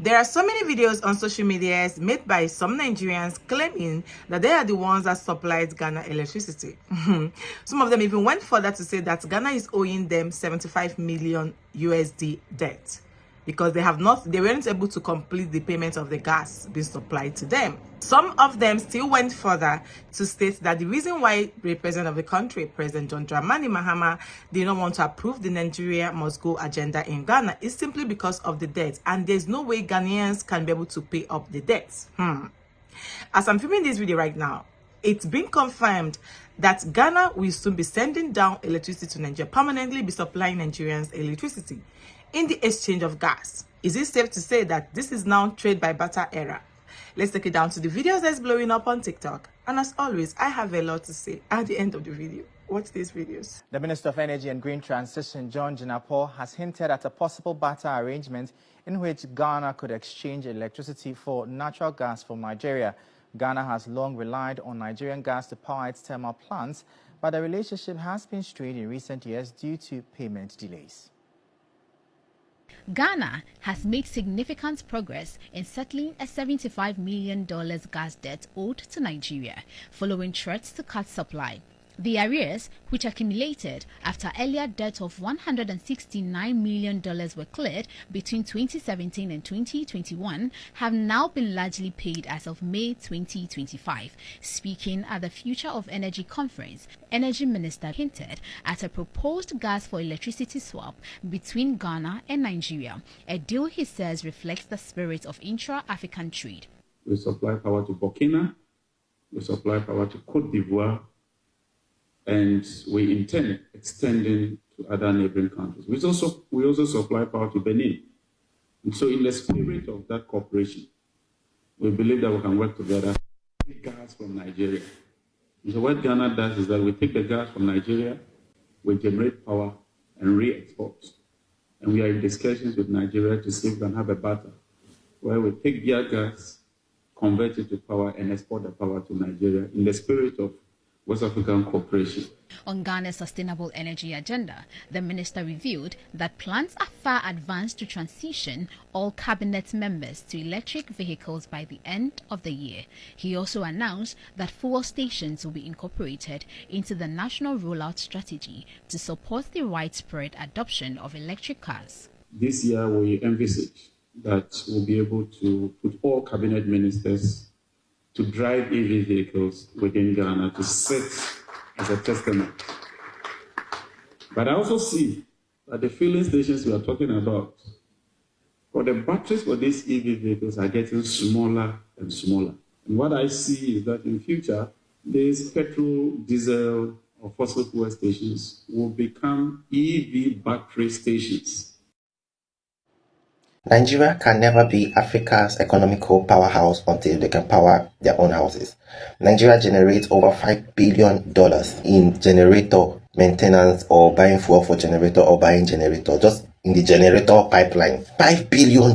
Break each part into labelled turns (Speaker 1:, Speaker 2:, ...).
Speaker 1: There are so many videos on social media made by some Nigerians claiming that they are the ones that supplied Ghana electricity. Some of them even went further to say that Ghana is owing them 75 million USD debt because they weren't able to complete the payment of the gas being supplied to them. Some of them still went further to state that the reason why the president of the country, President John Dramani Mahama, did not want to approve the Nigeria must go agenda in Ghana is simply because of the debt, and there's no way Ghanaians can be able to pay up the debts. As I'm filming this video right now, it's been confirmed that Ghana will soon be sending down electricity to Nigeria, permanently be supplying Nigerians electricity in the exchange of gas. Is it safe to say that this is now trade by barter era? Let's take it down to the videos that's blowing up on TikTok. And as always, I have a lot to say at the end of the video. Watch these videos.
Speaker 2: The Minister of Energy and Green Transition, John Jinapor, has hinted at a possible barter arrangement in which Ghana could exchange electricity for natural gas from Nigeria. Ghana has long relied on Nigerian gas to power its thermal plants, but the relationship has been strained in recent years due to payment delays.
Speaker 3: Ghana has made significant progress in settling a $75 million gas debt owed to Nigeria, following threats to cut supply. The arrears, which accumulated after earlier debt of $169 million were cleared between 2017 and 2021, have now been largely paid as of May 2025. Speaking at the Future of Energy conference, Energy Minister hinted at a proposed gas for electricity swap between Ghana and Nigeria, a deal he says reflects the spirit of intra-African trade.
Speaker 4: We supply power to Burkina, we supply power to Cote d'Ivoire, and we intend extending to other neighboring countries. We also supply power to Benin. And so in the spirit of that cooperation, we believe that we can work together to take gas from Nigeria. And so what Ghana does is that we take the gas from Nigeria, we generate power and re-export. And we are in discussions with Nigeria to see if we can have a barter where we take their gas, convert it to power, and export the power to Nigeria in the spirit of West African cooperation.
Speaker 3: On Ghana's sustainable energy agenda, the minister revealed that plans are far advanced to transition all cabinet members to electric vehicles by the end of the year. He also announced that fuel stations will be incorporated into the national rollout strategy to support the widespread adoption of electric cars.
Speaker 4: This year we envisage that we'll be able to put all cabinet ministers to drive EV vehicles within Ghana to set as a testament. But I also see that the filling stations we are talking about, for the batteries for these EV vehicles are getting smaller and smaller. And what I see is that in future, these petrol, diesel, or fossil fuel stations will become EV battery stations.
Speaker 5: Nigeria can never be Africa's economical powerhouse until they can power their own houses. Nigeria generates over $5 billion in generator maintenance or buying fuel for generator or buying generator, just in the generator pipeline. $5 billion.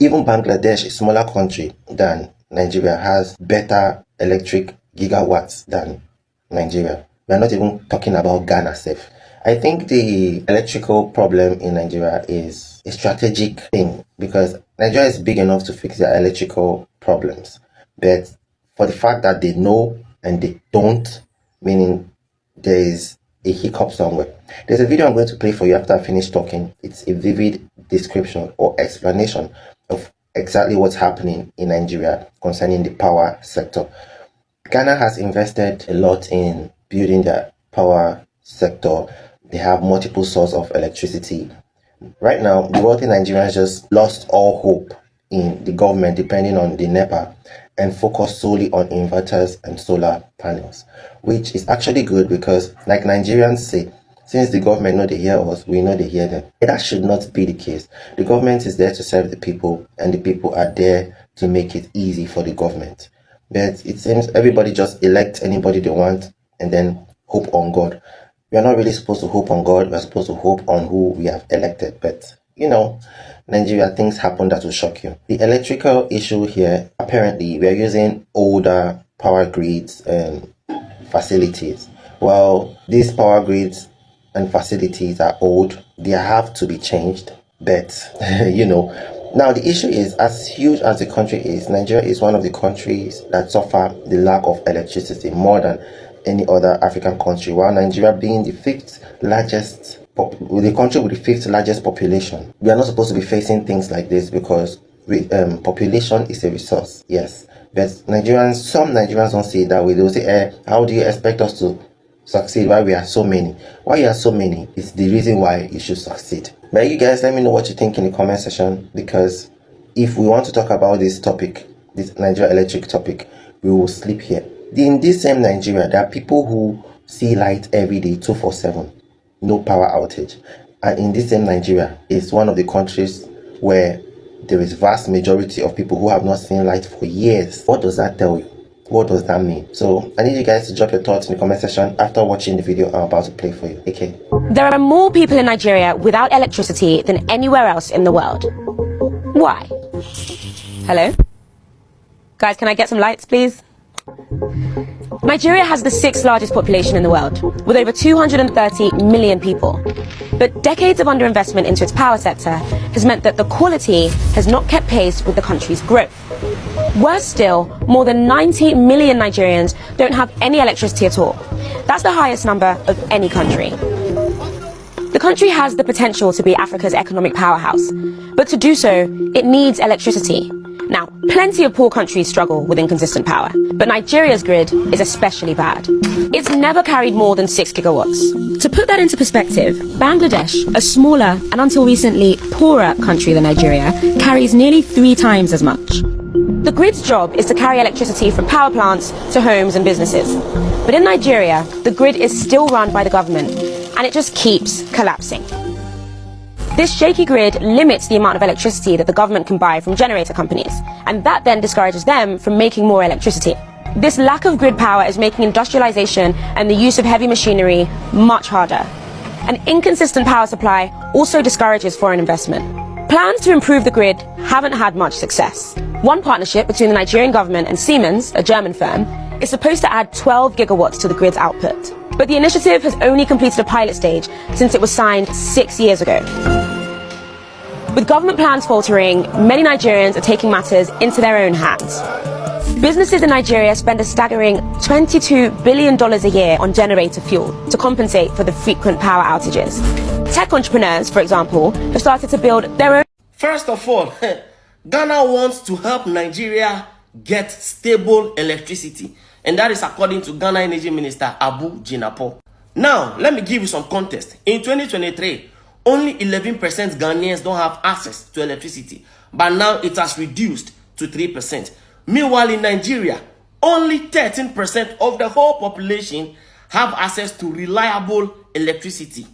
Speaker 5: Even Bangladesh, a smaller country than Nigeria, has better electric gigawatts than Nigeria. We are not even talking about Ghana safe. I think the electrical problem in Nigeria is a strategic thing because Nigeria is big enough to fix their electrical problems. But for the fact that they know and they don't, meaning there is a hiccup somewhere. There's a video I'm going to play for you after I finish talking. It's a vivid description or explanation of exactly what's happening in Nigeria concerning the power sector. Ghana has invested a lot in building their power sector. They have multiple sources of electricity. Right now, the wealthy Nigerians just lost all hope in the government depending on the NEPA and focus solely on inverters and solar panels, which is actually good because, like Nigerians say, since the government know they hear us, we know they hear them. That should not be the case. The government is there to serve the people, and the people are there to make it easy for the government. But it seems everybody just elects anybody they want and then hope on God. We are not really supposed to hope on God. We are supposed to hope on who we have elected. But, you know, Nigeria, things happen that will shock you. The electrical issue here, apparently, we are using older power grids and facilities. Well, these power grids and facilities are old. They have to be changed. But, you know, Now, the issue is, as huge as the country is, Nigeria is one of the countries that suffer the lack of electricity more than any other African country, while Nigeria being the fifth largest, the country with the fifth largest population. We are not supposed to be facing things like this because population is a resource, yes. But some Nigerians don't see it that way. They'll say, how do you expect us to succeed while we are so many? Why you are so many is the reason why you should succeed. But you guys, let me know what you think in the comment section, because if we want to talk about this topic, this Nigeria electric topic, we will sleep here. In this same Nigeria, there are people who see light every day, 247, no power outage. And in this same Nigeria, it's one of the countries where there is vast majority of people who have not seen light for years. What does that tell you? What does that mean? So I need you guys to drop your thoughts in the comment section after watching the video I'm about to play for you. Okay.
Speaker 6: There are more people in Nigeria without electricity than anywhere else in the world. Why? Hello? Guys, can I get some lights, please? Nigeria has the 6th largest population in the world, with over 230 million people. But decades of underinvestment into its power sector has meant that the quality has not kept pace with the country's growth. Worse still, more than 90 million Nigerians don't have any electricity at all. That's the highest number of any country. The country has the potential to be Africa's economic powerhouse, but to do so, it needs electricity. Now, plenty of poor countries struggle with inconsistent power, but Nigeria's grid is especially bad. It's never carried more than 6 gigawatts. To put that into perspective, Bangladesh, a smaller and until recently poorer country than Nigeria, carries nearly 3 times as much. The grid's job is to carry electricity from power plants to homes and businesses. But in Nigeria, the grid is still run by the government, and it just keeps collapsing. This shaky grid limits the amount of electricity that the government can buy from generator companies, and that then discourages them from making more electricity. This lack of grid power is making industrialization and the use of heavy machinery much harder. An inconsistent power supply also discourages foreign investment. Plans to improve the grid haven't had much success. One partnership between the Nigerian government and Siemens, a German firm, is supposed to add 12 gigawatts to the grid's output. But the initiative has only completed a pilot stage since it was signed 6 years ago. With government plans faltering, many Nigerians are taking matters into their own hands. Businesses in Nigeria spend a staggering $22 billion a year on generator fuel to compensate for the frequent power outages. Tech entrepreneurs, for example, have started to build their own...
Speaker 7: First of all, Ghana wants to help Nigeria get stable electricity, and that is according to Ghana Energy Minister Abu Jinapor. Now, let me give you some context. In 2023, only 11% Ghanaians don't have access to electricity, but now it has reduced to 3%. Meanwhile, in Nigeria, only 13% of the whole population have access to reliable electricity.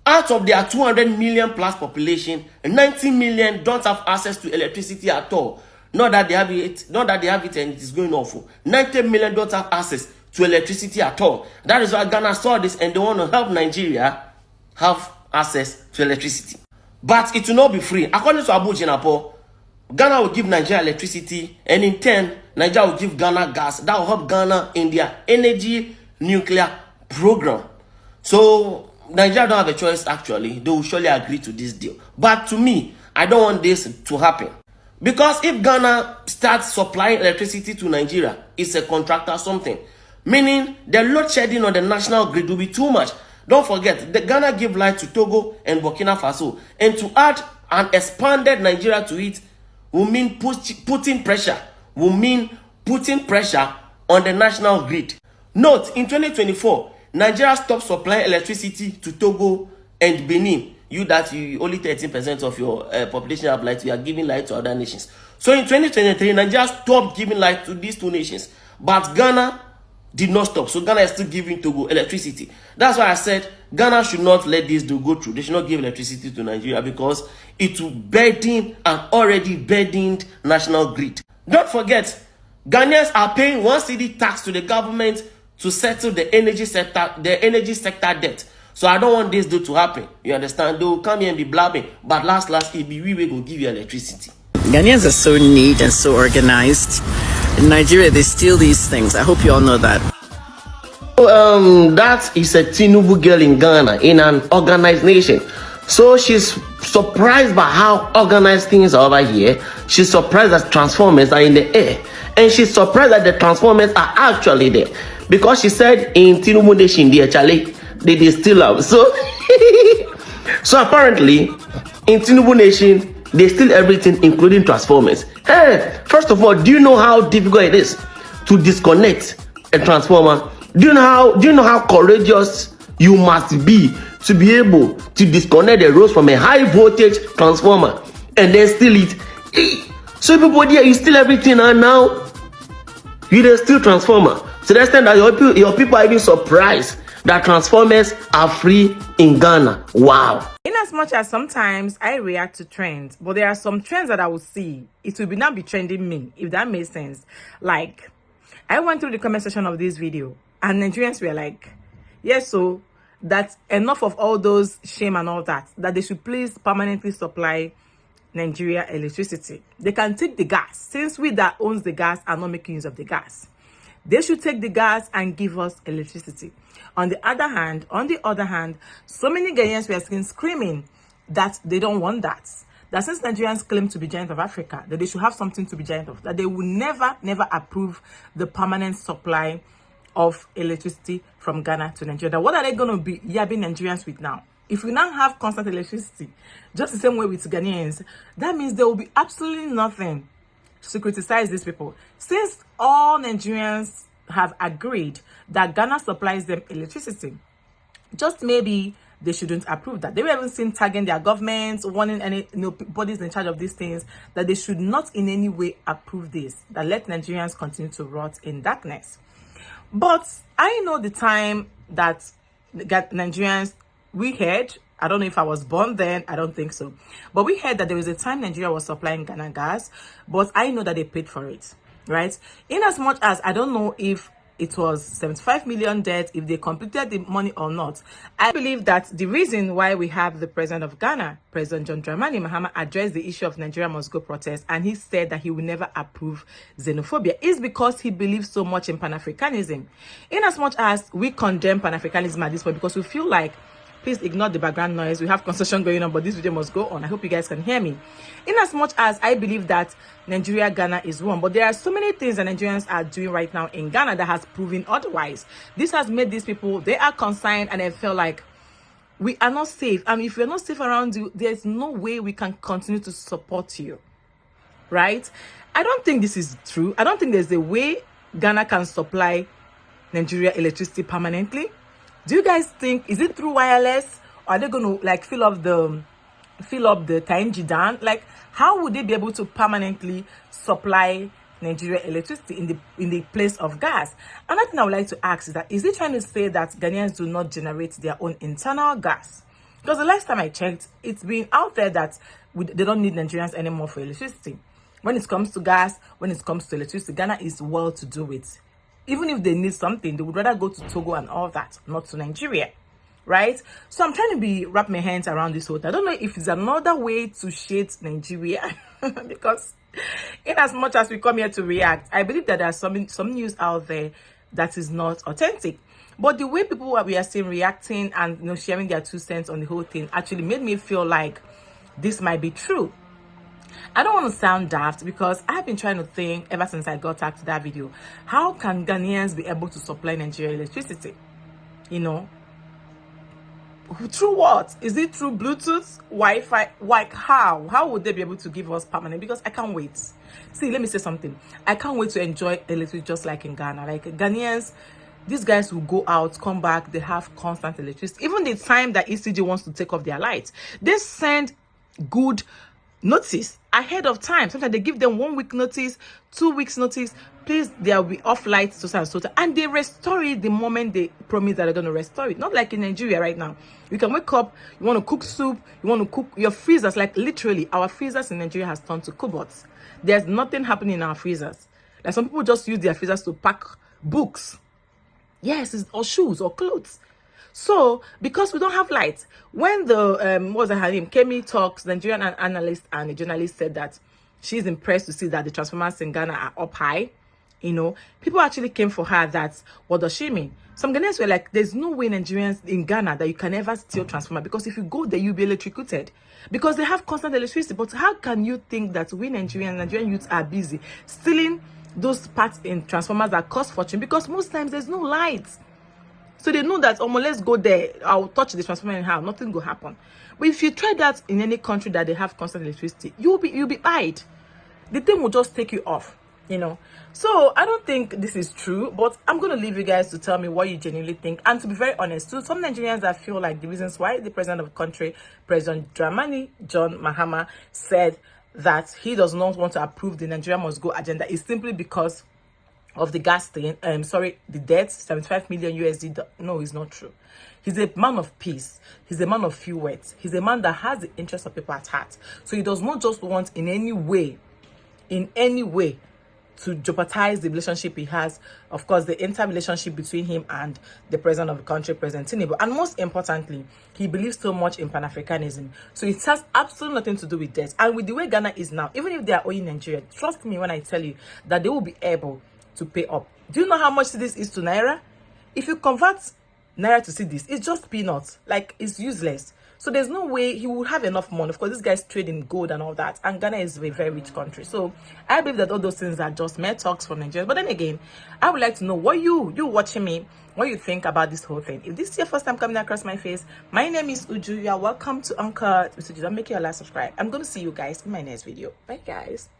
Speaker 7: Out of their 200 million plus population, 90 million don't have access to electricity at all. Not that they have it and it is going off. 90 million don't have access to electricity at all. That is why Ghana saw this and they want to help Nigeria have access to electricity. But it will not be free. According to Abu Jinapor, Ghana will give Nigeria electricity, and in turn, Nigeria will give Ghana gas. That will help Ghana in their energy nuclear program. So Nigeria don't have a choice actually. They will surely agree to this deal. But to me, I don't want this to happen. Because if Ghana starts supplying electricity to Nigeria, it's a contract or something. Meaning the load shedding on the national grid will be too much. Don't forget, the Ghana give light to Togo and Burkina Faso. And to add an expanded Nigeria to it will mean putting pressure on the national grid. Note, in 2024, Nigeria stopped supplying electricity to Togo and Benin. You only 13% of your population have light. You are giving light to other nations. So in 2023, Nigeria stopped giving light to these two nations. But Ghana did not stop. So Ghana is still giving Togo electricity. That's why I said Ghana should not let this go through. They should not give electricity to Nigeria because it will burden an already burdened national grid. Don't forget, Ghanaians are paying 1 cedi tax to the government to settle the energy sector debt. So I don't want this to happen. You understand? They will come here and be blabbing, but last it be we will give you electricity.
Speaker 8: Ghanaians are so neat and so organized. In Nigeria, they steal these things. I hope you all know that.
Speaker 7: That is a Tinubu girl in Ghana, in an organized nation. So she's surprised by how organized things are over here. She's surprised that transformers are in the air. And she's surprised that the transformers are actually there. Because she said in Tinubu Nation, they still have. So, so apparently, in Tinubu Nation, they steal everything, including transformers. Hey, first of all, do you know how difficult it is to disconnect a transformer? Do you know how courageous you must be to be able to disconnect the rows from a high voltage transformer and then steal it? So people there, you steal everything, and now you just steal transformer. So that's the extent that your people are even surprised that transformers are free in Ghana. Wow.
Speaker 1: In as much as sometimes I react to trends, but there are some trends that I will see, it will not be trending me, if that makes sense. Like, I went through the comment section of this video, and Nigerians were like, yes, so that's enough of all those shame and all that they should please permanently supply Nigeria electricity. They can take the gas, since we that owns the gas are not making use of the gas. They should take the gas and give us electricity. On the other hand, so many Ghanaians were screaming that they don't want that. That since Nigerians claim to be giant of Africa, that they should have something to be giant of. That they will never approve the permanent supply of electricity from Ghana to Nigeria. That what are they going to be yabbing Nigerians with now? If we now have constant electricity, just the same way with Ghanaians, that means there will be absolutely nothing to criticize these people. Since all Nigerians have agreed that Ghana supplies them electricity, just maybe they shouldn't approve that. They haven't seen tagging their governments, warning any bodies in charge of these things that they should not in any way approve this, that let Nigerians continue to rot in darkness. But I know the time that Nigerians, we heard, I don't know if I was born then, I don't think so, but we heard that there was a time Nigeria was supplying Ghana gas, but I know that they paid for it, right? In as much as I don't know if it was 75 million debt, if they completed the money or not, I believe that the reason why we have the president of Ghana, President John Dramani Mahama, address the issue of Nigeria must go protest, and he said that he will never approve xenophobia, is because he believes so much in Pan-Africanism. In as much as we condemn Pan-Africanism at this point, because we feel like, please ignore the background noise, we have construction going on, but this video must go on. I hope you guys can hear me. In as much as I believe that Nigeria, Ghana is one, but there are so many things that Nigerians are doing right now in Ghana that has proven otherwise. This has made these people, they are concerned, and I feel like we are not safe. And if we're not safe around you, there's no way we can continue to support you, right? I don't think this is true. I don't think there's a way Ghana can supply Nigeria electricity permanently. Do you guys think, is it through wireless, or are they going to like fill up the Tainji dam? Like, how would they be able to permanently supply Nigeria electricity in the place of gas? Another thing I would like to ask is that, is it trying to say that Ghanaians do not generate their own internal gas? Because the last time I checked, it's been out there that they don't need Nigerians anymore for electricity. When it comes to gas, when it comes to electricity, Ghana is well to do it. Even if they need something, they would rather go to Togo and all that, not to Nigeria, right? So I'm trying to wrap my hands around this whole thing. I don't know if it's another way to shade Nigeria, because in as much as we come here to react, I believe that there's some news out there that is not authentic. But the way people we are seeing reacting and sharing their 2 cents on the whole thing actually made me feel like this might be true. I don't want to sound daft, because I've been trying to think ever since I got back to that video, how can Ghanaians be able to supply Nigeria electricity? Through what? Is it through Bluetooth, Wi-Fi? Like how would they be able to give us permanent? Because I can't wait. See, let me say something. I can't wait to enjoy electricity just like in Ghana. Like Ghanaians, these guys will go out, come back, they have constant electricity. Even the time that ECG wants to take off their lights, they send good notice ahead of time. Sometimes they give them 1 week notice, 2 weeks notice. Please, there will be off lights, so and so, and they restore it the moment they promise that they're going to restore it. Not like in Nigeria right now. You can wake up, you want to cook soup, you want to cook your freezers. Like literally, our freezers in Nigeria has turned to cobots. There's nothing happening in our freezers. Like some people just use their freezers to pack books, yes, or shoes or clothes. So, because we don't have light, when the, what was her name, Kemi Talks, Nigerian analyst and a journalist, said that she's impressed to see that the transformers in Ghana are up high, You know, people actually came for her. That what does she mean? Some Ghanaians were like, there's no way Nigerians in Ghana that you can ever steal transformer, because if you go there, you'll be electrocuted, because they have constant electricity. But how can you think that we Nigerian youths are busy stealing those parts in transformers that cost fortune? Because most times there's no lights. So they know that, let's go there, I'll touch the transformer and how nothing will happen. But if you try that in any country that they have constant electricity, you'll be eyed. The thing will just take you off, you know. So I don't think this is true, but I'm going to leave you guys to tell me what you genuinely think. And to be very honest, to some Nigerians, I feel like the reasons why the president of the country, President Dramani John Mahama, said that he does not want to approve the Nigeria Must Go agenda is simply because of the gas thing. The debt, 75 million USD. No, it's not true. He's a man of peace. He's a man of few words. He's a man that has the interest of people at heart. So he does not just want in any way to jeopardize the relationship he has, of course, the interrelationship between him and the president of the country, President Tinubu. And most importantly, he believes so much in Pan-Africanism. So it has absolutely nothing to do with debt. And with the way Ghana is now, even if they are owing Nigeria, trust me when I tell you that they will be able to pay up. Do you know how much this is to Naira? If you convert Naira to cedis, it's just peanuts. Like, it's useless. So there's no way he will have enough money. Of course, this guy's trading gold and all that. And Ghana is a very rich country. So I believe that all those things are just mere talks from Nigeria. But then again, I would like to know what you watching me, what you think about this whole thing. If this is your first time coming across my face, my name is Uju. You are welcome to Uncut. Don't make your last subscribe. I'm going to see you guys in my next video. Bye, guys.